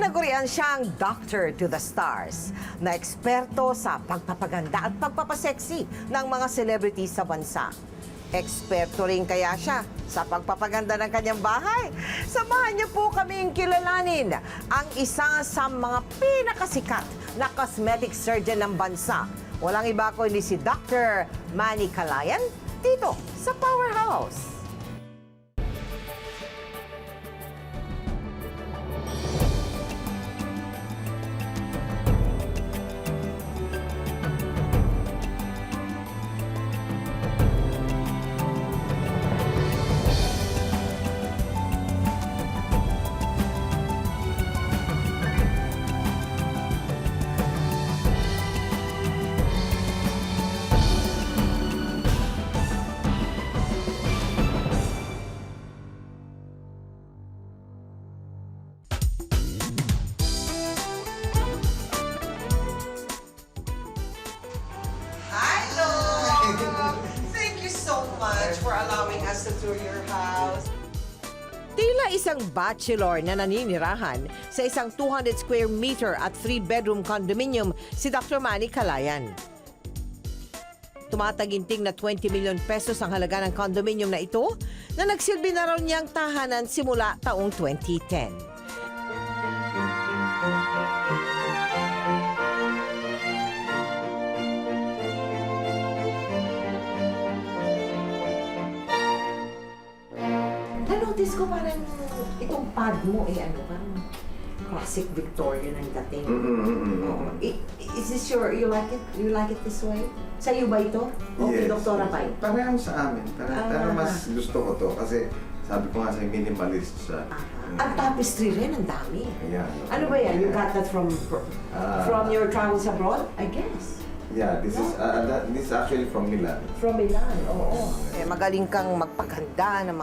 Tinagurian siyang Doctor to the Stars na eksperto sa pagpapaganda at pagpapaseksi ng mga celebrities sa bansa. Eksperto rin kaya siya sa pagpapaganda ng kanyang bahay. Samahan niyo po kaming kilalanin ang isa sa mga pinakasikat na cosmetic surgeon ng bansa. Walang iba kundi si Dr. Manny Calayan dito sa Powerhouse. Thank you so much for allowing us to tour your house. Tila isang bachelor na naninirahan sa isang 200 square meter at 3-bedroom condominium si Dr. Manny Calayan. Tumataginting na 20 million pesos ang halaga ng condominium na ito na nagsilbi na raw niyang tahanan simula taong 2010. Na-notice ko parang itong pad mo parang classic Victorian ang dating. Oo. Is this you like it? You like it this way? Sa'yo ba ito? O kay Doktora Pai? Parang sa amin. Pero mas gusto ko to kasi sabi ko nga sa minimalist siya. Ang tapestry rin, ang dami. Ayan. Ano ba yan? You got that from your travels abroad? I guess. Yeah, this is actually from Milan. From Milan, oo. Magaling kang magpaganda ng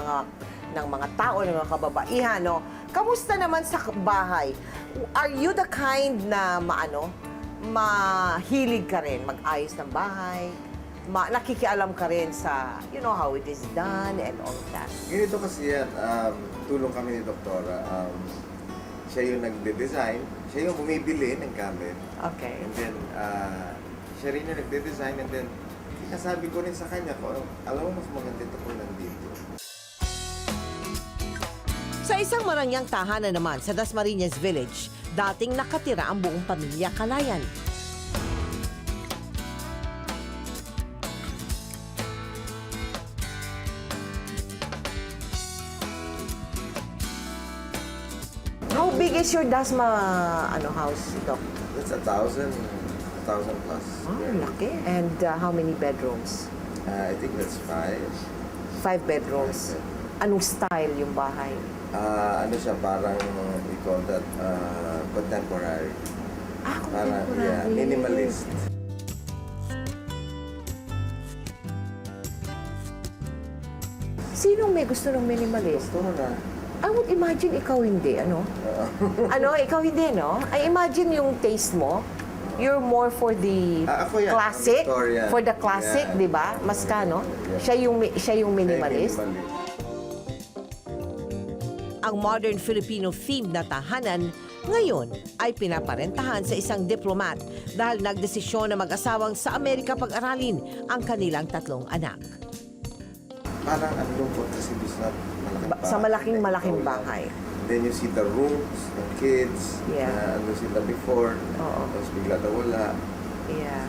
mga tao, ng mga kababaihan, no? Kamusta naman sa bahay? Are you the kind na mahilig ka rin, mag-ayos ng bahay? Nakikialam ka rin sa, you know, how it is done and all of that? Ganito kasi yan, tulong kami ni Doktora. Siya yung nagde-design, siya yung bumibili ng gamit. Okay. And then, siya rin yung nagde-design and then, sinasabi ko rin sa kanya ko, alam mo, mas maganda ito kung nandito. Sa isang marangyang tahanan naman sa Dasmariñas Village, dating nakatira ang buong pamilya Calayan. How big is your Dasma house, Doc? That's 1,000 plus. Oh, laki. And how many bedrooms? I think that's 5. 5 bedrooms. Anong style yung bahay? Ano siya, parang we call that contemporary. Parang, Contemporary. yeah, minimalist. Sinong may gusto ng minimalist? Gusto na. I would imagine ikaw hindi, ikaw hindi, no? I imagine yung taste mo, you're more for the Ako yan, classic, Victorian. for the classic, Yeah. di ba? Mas ka, no? Yeah. Siya yung minimalist. Minimalist. Ang modern Filipino theme na tahanan ngayon ay pinaparentahan sa isang diplomat dahil nagdesisyon na mag-asawang sa Amerika pag-aralin ang kanilang 3 anak. Parang ang lungkot kasi doon sa malaking bahay. Sa malaking bahay. Then you see the rooms, the kids, Yeah. na ano sila before, Oo. tapos bigla nawala. Yeah.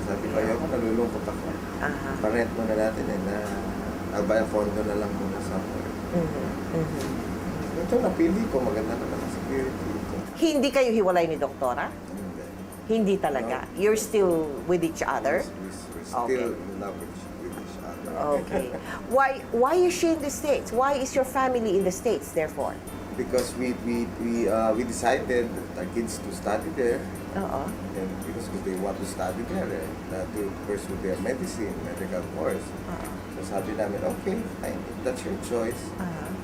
Sabi ko, ayoko, nalulungkot ako. Aha. Parent muna natin albaya fondo na lang muna somewhere. Ito, napili ko, maganda naman ang security ito. Hindi kayo hiwalay ni Doktora? Hindi. Hindi talaga. You're still with each other? We're still Okay. in love with each other. Okay. Why is she in the States? Why is your family in the States, therefore? Because we decided our kids to study there. Oo. And because they want to study there, to pursue their medical course. So sabi namin, okay, fine, that's your choice.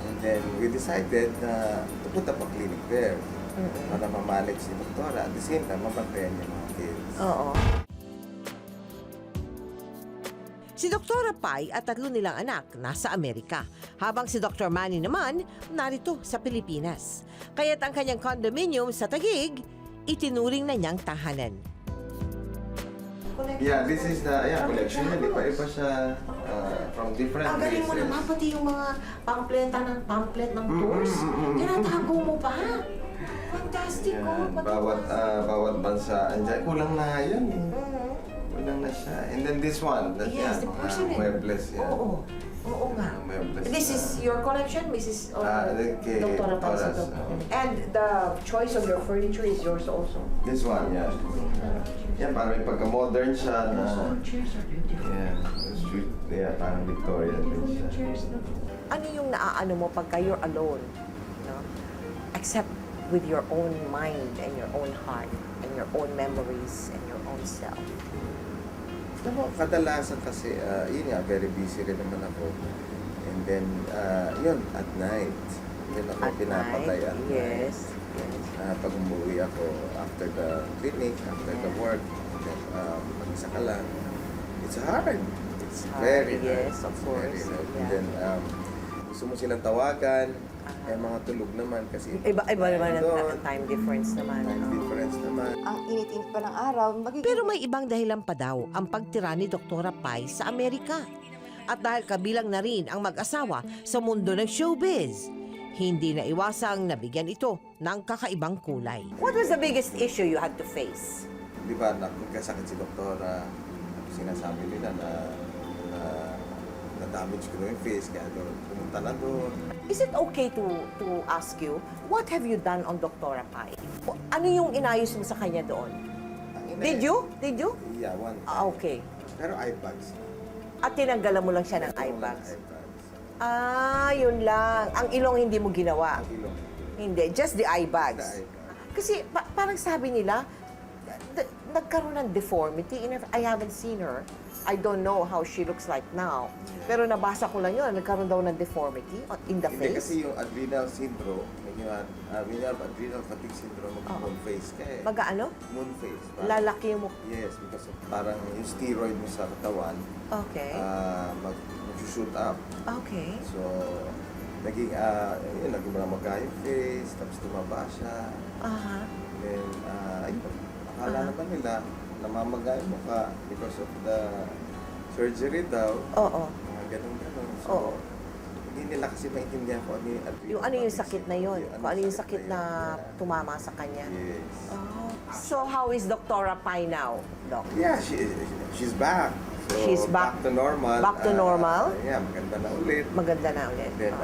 And then we decided to put up a clinic there para ma-manage si Doktora. At the same time, mabantayan yung mga kids. Oo. Si Dr. Pai at 3 nilang anak nasa Amerika, habang si Dr. Manny naman narito sa Pilipinas. Kaya't ang kanyang condominium sa Taguig, itinuring na niyang tahanan. Yeah, this is the collection. Iba-iba siya from different Ang galing mo places. naman, pati yung mga pamphlet ng tours. Tinatago mo pa. Fantastic, Yan, pati bawat bansa. Andiyan, kulang na yan. Kulang na siya. And then this one, that Yes, the porcelain. muebles yan. Oo nga. Muebles. This is your collection, Mrs. kay Dr. Toras, Pansato. And the choice of your furniture is yours also. This one, yeah. Yan, parang may pagka-modern siya na... Chairs are beautiful. Yeah, parang Victorian din siya. Ano yung naaano mo pagka you're alone? No? Except with your own mind and your own heart and your own memories and your own self. Alam mo, kadalasan kasi, yun nga, very busy rin naman ako. And then, yun, at night. Yun ako pinapatay at night. Yes. Pag umuwi ako after the clinic, after the work, then mag-isa ka lang. It's hard. It's hard, very hard. yes, of It's course, very hard. yeah. And then, gusto mo silang tawagan, eh mga tulog naman kasi Iba naman doon, ang time difference naman. time difference naman. Ang init-init pa ng araw, magiging... Pero may ibang dahilan pa daw ang pagtira ni Dr. Pai sa Amerika. At dahil kabilang na rin ang mag-asawa sa mundo ng showbiz, hindi na iwasang nabigyan ito ng kakaibang kulay. What was the biggest issue you had to face? Di ba, nagkasakit si doktora, sinasabi nila na damage ko na yung face, kaya doon, pumunta na doon. Is it okay to ask you, what have you done on Dr. Pai? Ano yung inayos mo sa kanya doon? Ang ina- Did you? Yeah, one time. Okay. Pero eye bags. At tinanggalan mo lang siya ng eye bags. Yun lang. Ang ilong hindi mo ginawa. Ang ilong. Hindi, just the eye bags. The eye bags. Kasi parang sabi nila, nagkaroon ng deformity. I haven't seen her. I don't know how she looks like now. Pero nabasa ko lang yun, nagkaroon daw ng deformity in the Hindi face. kasi yung adrenal syndrome, when you have adrenal fatigue syndrome, mag-moon face ka eh. Mag-ano? Moon face. Parang- Lalaki mo. Yes, because of, parang yung steroid mo sa katawan, Okay. mag-shoot up. Okay. So, naging magka yung face, tapos tumaba siya. Aha. Then, ayun, akala naman nila, namamaga yung mukha because of the surgery daw. Oo. Mga ganun-ganun. So, Oo. hindi nila kasi maintindihan kung ano yung adrenal Yung ano yung fatigue sakit na yun? syndrome. Kung ano yung sakit na tumama sa kanya? Yes. Oh. So how is Dr. Pai now, Doc? Yeah, she's back. So, She's back. to normal. Back to normal? Yeah, maganda na ulit. Maganda na ulit. Then,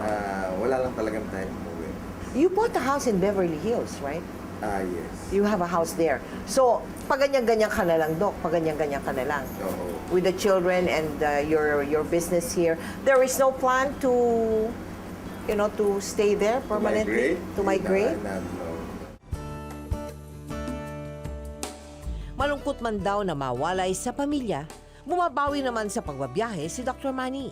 wala lang talagang time umuwi. You bought a house in Beverly Hills, right? Yes. You have a house there. So, pag ganyan-ganyan ka na lang, Doc, pag ganyan-ganyan ka na lang. Oo. With the children and your business here, there is no plan to, to stay there permanently? To migrate? No. Malungkot man daw na mawalay sa pamilya, bumabawi naman sa pagbabiyahe si Dr. Manny.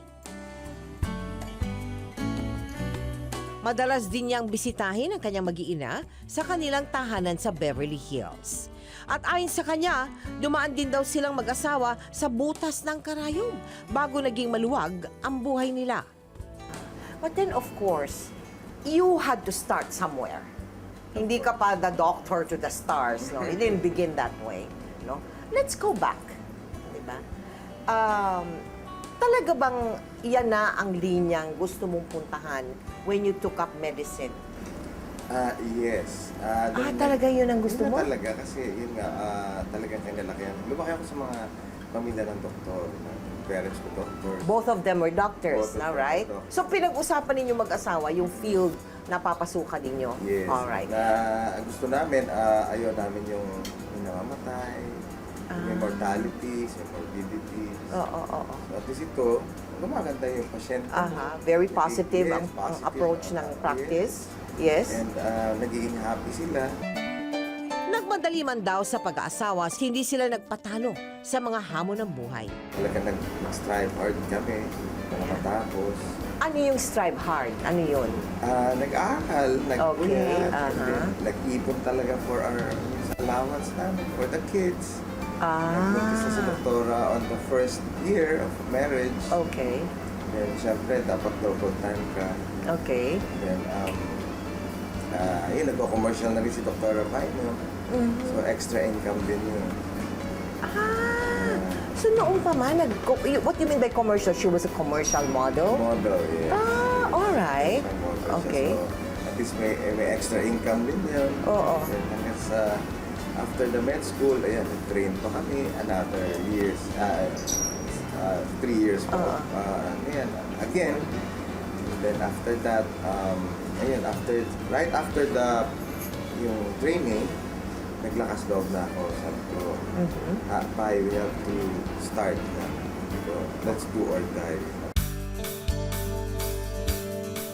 Madalas din niyang bisitahin ang kanyang mag-iina sa kanilang tahanan sa Beverly Hills. At ayon sa kanya, dumaan din daw silang mag-asawa sa butas ng karayom bago naging maluwag ang buhay nila. But then of course, you had to start somewhere. Hindi ka pa the doctor to the stars, no? It didn't begin that way, no? Let's go back, di ba? Talaga bang yan na ang linyang gusto mong puntahan when you took up medicine? Yes. Talaga yun ang gusto Yun mo? na talaga kasi yun nga, talagang kinalakihan. Lumaki ako sa mga pamilya ng doktor. Parents ko doktor. Both of them were doctors, Both of na them right? were doctors. So pinag-usapan ninyo mag-asawa yung field na papasukan ninyo? Yes. All right. Na ang gusto namin, ayaw namin yung namamatay, yung mortality, yung morbidity. Oo. So at least ito, gumaganda yung pasyente. Very positive Yes, ang positive approach ang ng practice. Yes. And nagiging happy sila. Nagmadali man daw sa pag-aasawa, hindi sila nagpatalo sa mga hamon ng buhay. Talaga nag-strive hard kami para matapos. Ano yung strive hard? Ano yun? Nag-aaral, Okay, and then nag-ipon talaga for our allowance namin, for the kids. Nagbuntis na si doktora on the first year of marriage. Okay. Then, syempre, dapat daw full-time ka. Okay. Then, nagko-commercial na rin si Dr. Paino. So, extra income din yun. So noong pa man, what do you mean by commercial? She was a commercial model? Model, yeah. Alright. Model siya. Okay. So, at least may extra income din yun. Oo. Then, hanggang sa, after the med school, ayan, train pa kami another years. 3 years pa. Ayan, again. And then after that, right after yung training, naglakas loob na ako. Sabi ko, Pai, we have to start na. So, let's do or die.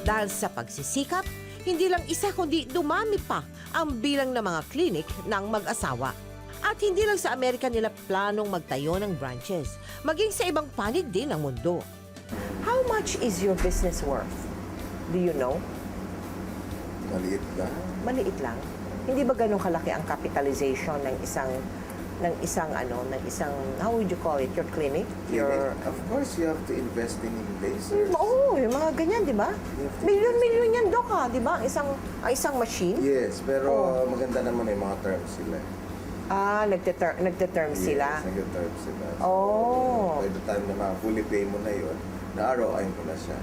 Dahil sa pagsisikap, hindi lang isa kundi dumami pa ang bilang ng mga klinik ng mag-asawa. At hindi lang sa Amerika nila planong magtayo ng branches, maging sa ibang panig din ng mundo. How much is your business worth? Do you know? Maliit na. Maliit lang. Hindi ba ganun kalaki ang capitalization ng isang how would you call it, your clinic? Of course, you have to invest in lasers. Oo, yung mga ganyan, di ba? Milyon-milyon yan, Dok, ha? Di ba? Ang isang machine? Yes, pero maganda naman yung mga terms sila. Nagte-term sila. Yes, nag-term sila. So, Oh. by the time na fully pay mo na yun, na-ROI mo na siya.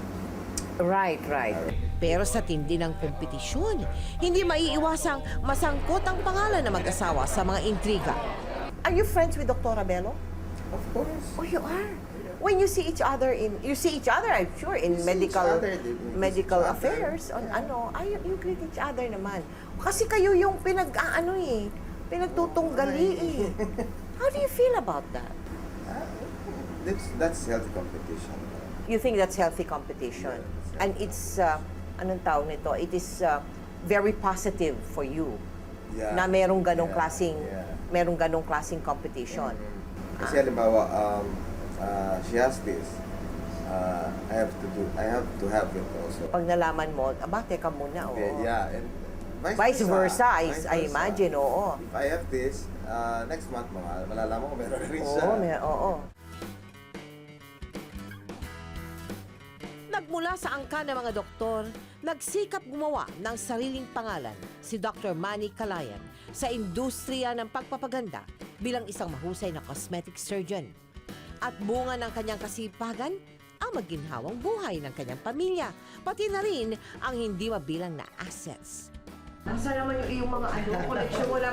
Right. Pero sa tindi ng kompetisyon, hindi maiiwasang masangkot ang pangalan ng mag-asawa sa mga intriga. Are you friends with Dr. Abelo? Of course. Oh, you are? When you see each other I'm sure, in We see medical each other, we kiss medical each other. affairs. You greet each other naman. Kasi kayo yung pinagtutunggali eh. How do you feel about that? That's healthy competition. You think that's healthy competition? Yes. And it's, anong tawag nito? It is very positive for you Yeah. na merong ganong Yeah. klaseng competition. Kasi halimbawa, she has this. I have to have it also. Pag nalaman mo, teka muna, oo. Yeah, and Vice versa, Vice I versa. imagine, oo. If I have this, next month, malalaman ko meron rin siya. Oo. Nagmula sa angka ng mga doktor, nagsikap gumawa ng sariling pangalan si Dr. Manny Calayan sa industriya ng pagpapaganda bilang isang mahusay na cosmetic surgeon. At bunga ng kanyang kasipagan, ang maginhawang buhay ng kanyang pamilya, pati na rin ang hindi mabilang na assets. Asa naman yung mga collection mo na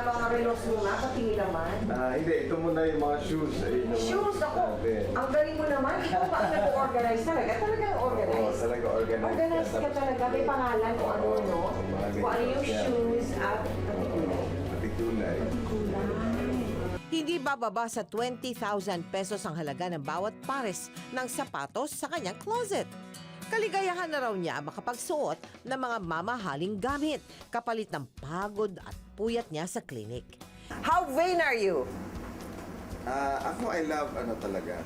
mga relos mo nga, patingin naman. Hindi, ito muna yung mga shoes. Shoes, ako. Ang galing mo naman. Ikaw ba ang nag-organize talaga? Talagang organize? Oo, talaga organize. Organize ka talaga. May pangalan kung ano, no? Kung ano yung shoes at Partikulay. Hindi bababa sa 20,000 pesos ang halaga ng bawat pares ng sapatos sa kanyang closet. Kaligayahan na raw niya makapagsuot ng mga mamahaling gamit kapalit ng pagod at puyat niya sa clinic. How vain are you? Ako, I love talaga.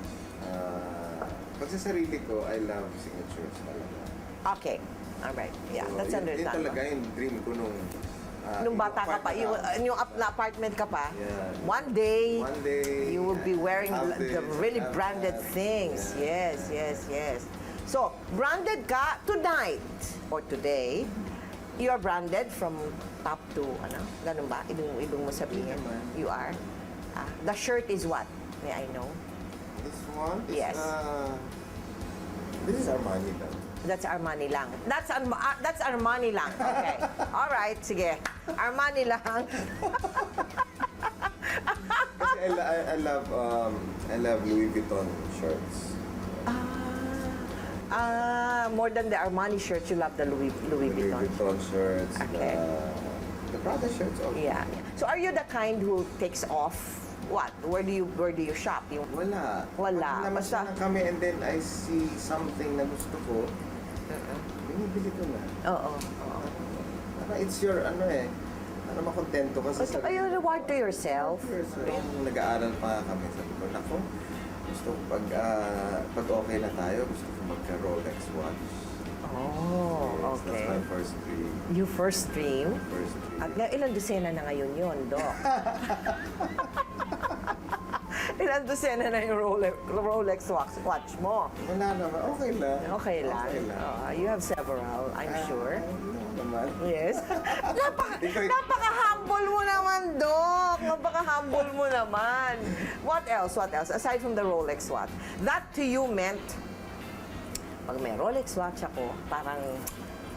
Pag sa sarili ko, I love signatures talaga. Okay. Alright. Yeah, So, that's yun understandable. talaga yung dream ko nung Bata ka pa, yung apartment ka pa, Yeah. one day, One day, you will be wearing have the this, really have branded that. things. Yeah. Yes. So, branded ka tonight or today, you are branded from top to, ganun ba? Ibig mo sabihin? Hindi naman. You are? The shirt is what? May I know? This one is, Yes. This is Armani lang. That's Armani lang. That's Armani lang. Okay. All right, sige. Armani lang. Kasi I love Louis Vuitton shirts. More than the Armani shirts, you love the Louis Louis Vuitton. Vuitton shirts. Okay. The Prada shirts also. Yeah. So are you the kind who takes off? What? Where do you shop? Wala. Wala. Pag Basta- namasyal kami and then I see something na gusto ko, binibili ko na. Oo. Para it's your, para makontento ka sa So you reward to yourself. Nung nag-aaral pa kami, sabi ko, naku, gusto ko pag okay na tayo, gusto ko magka-Rolex watch. Oh, Yes, okay. That's my first dream. You first dream. First dream. At ilang dosena na ngayon yun, Doc? Ilan dosena na yung Rolex watch mo? Wala naman, okay lang. Okay lang. Okay lang. You have several, I'm sure. Oo naman. Yes. Ikaw- Napaka-humble mo naman, Doc. Napaka-humble mo naman. What else? What else? Aside from the Rolex watch. That to you meant, pag may Rolex watch ako, parang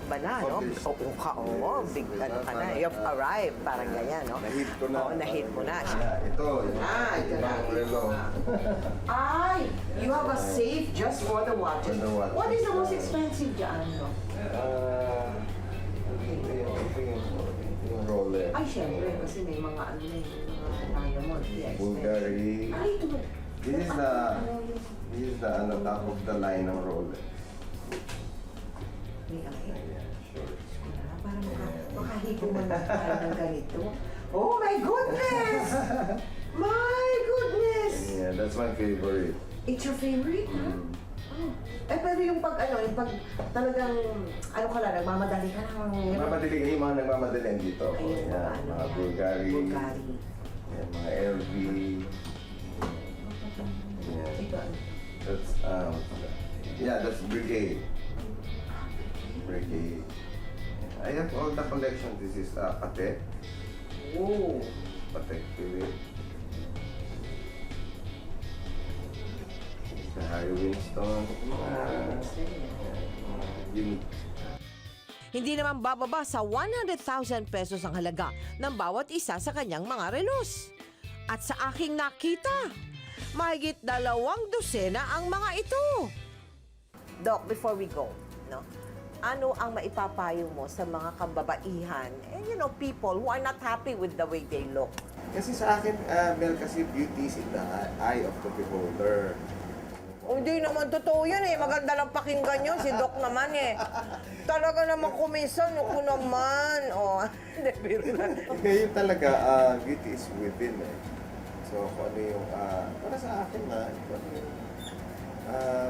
iba na, no? Accomplished. Big ano ka na. You have arrived. Parang ganyan, no? Nahit ko na. Oo, nahit mo na. Ito, yung ito na. ibang relo. Ay, you have a safe just for the watches. For the watches. What is the most expensive dyan, no? Ito yung Rolex. Ay, syempre, kasi may mga ano na yung mga diamond. Yes. Bulgari. Ay, ito. This is the ano, top of the line ng Rolex. May ay. Ayan, sure. Para makahipo man na tayo ng ganito. Oh my goodness! My goodness! Yeah, that's my favorite. It's your favorite, ha? Oh. Eh, pero yung pag, ano, yung pag talagang, ano ka lang, nagmamadali ka lang. Mamadali yung mga nagmamadali dito. Ayun, Yan, ano mga yan. Bulgari. Bulgari. Yan, mga LV. Yan. Ito, ano? That's, yeah, that's Brigade. Brigade. I have all the collection. This is Patek. Oh. Patek Philippe. Sa Harry Winston. Unique. Hindi naman bababa sa 100,000 pesos ang halaga ng bawat isa sa kanyang mga relos. At sa aking nakita, mahigit 2 dosena ang mga ito. Doc, before we go, no? Ano ang maipapayo mo sa mga kababaihan and you know, people who are not happy with the way they look? Kasi sa akin, Mel, kasi beauty is in the eye of the beholder. Hindi naman totoo yan eh. Maganda lang pakinggan yun. Si Doc naman eh. Talaga naman kuminsan. Ako naman. Oh, hindi, biro lang. Ngayon talaga, beauty is within eh. So, kung ano yung, para sa akin na, kung ano yung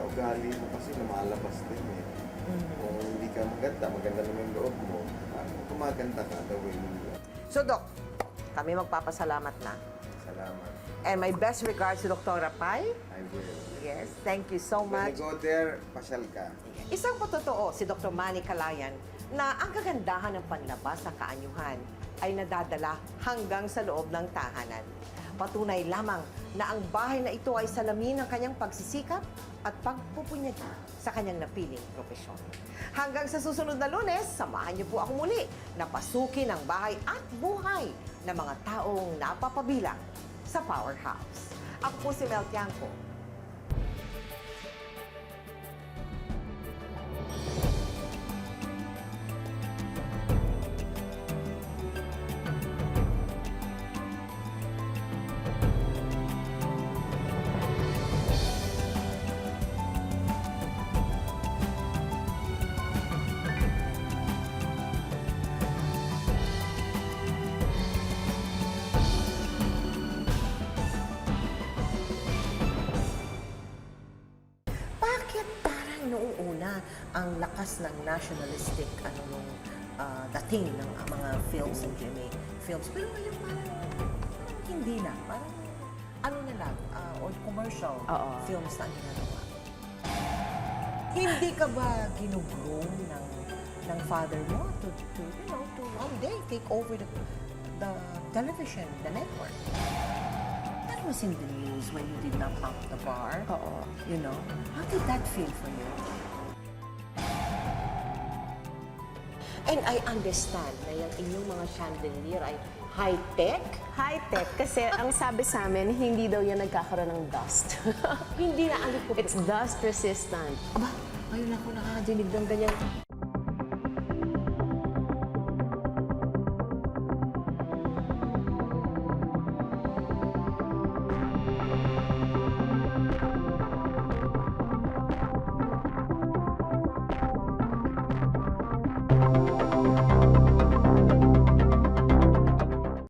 ugali mo kasi lumalabas din eh. Kung hindi ka maganda, maganda naman yung loob mo, kung kumaganda ka, the way you are. So, Doc, kami magpapasalamat na. Salamat. And my best regards to Dr. Pai. I will. Yes, thank you so When much. you go there, pasyal ka. Isang patotoo si Dr. Manny Calayan na ang kagandahan ng panlabas sa kaanyuhan ay nadadala hanggang sa loob ng tahanan. Patunay lamang na ang bahay na ito ay salamin ng kanyang pagsisikap at pagpupunyagi sa kanyang napiling propesyon. Hanggang sa susunod na Lunes, samahan niyo po ako muli na pasukin ang bahay at buhay ng mga taong napapabilang sa Powerhouse. Ako po si Mel Tiangco. Bakit parang noong una ang lakas ng nationalistic nung dating ng mga films ng GMA films, pero ngayon parang hindi na, parang ano na lang, or commercial films na ang ginagawa. Hindi ka ba ginugroom ng father mo to you know, to one day take over the television, the network? That was in the news when you did not pump the bar. You know, how did that feel for you? And I understand na yung inyong mga chandelier ay high-tech. High-tech kasi ang sabi sa amin, hindi daw yan nagkakaroon ng dust. Hindi na alikot. It's dust resistant. Aba, ngayon ako nakakadinig ng ganyan.